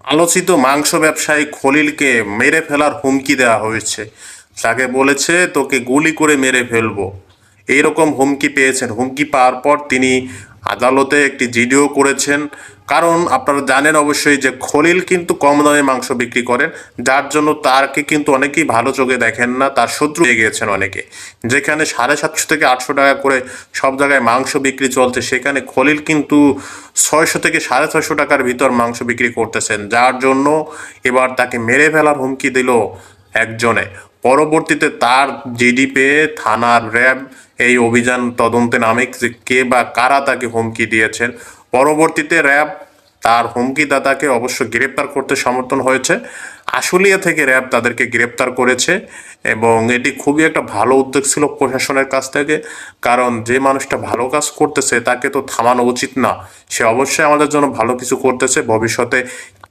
আলোচিত মাংস ব্যবসায়ী খলিলকে মেরে ফেলার হুমকি দেওয়া হয়েছে। তাকে বলেছে তোকে গুলি করে মেরে ফেলবো, এইরকম হুমকি পেয়েছেন। হুমকি পাওয়ার পর তিনি আদালতে একটি জিডিও করেছেন। কারণ আপনারা জানেন অবশ্যই যে খলিল কিন্তু কম দামে মাংস বিক্রি করেন, যার জন্য তারকে কিন্তু অনেকেই ভালো চোখে দেখেন না, তার শত্রু হয়ে গিয়েছেন অনেকে। যেখানে 750 থেকে 800 টাকা করে সব জায়গায় মাংস বিক্রি চলছে, সেখানে খলিল কিন্তু 600 থেকে 650 টাকার ভিতর মাংস বিক্রি করতেছেন, যার জন্য এবার তাকে মেরে ফেলার হুমকি দিল একজনে। পরবর্তীতে তার জিডি পেয়ে থানার র্যাব এই অভিযান তদন্তে নামে যে কে বা কারা তাকে হুমকি দিয়েছেন। পরবর্তীতে র্যাব তার হুমকিদাতাকে অবশ্য গ্রেপ্তার করতে সমর্থন হয়েছে। আশুলিয়া থেকে র্যাব তাদেরকে গ্রেপ্তার করেছে এবং এটি খুবই একটা ভালো উদ্যোগ ছিল প্রশাসনের কাছ থেকে। কারণ যে মানুষটা ভালো কাজ করতেছে তাকে তো থামানো উচিত না, সে অবশ্যই আমাদের জন্য ভালো কিছু করতেছে, ভবিষ্যতে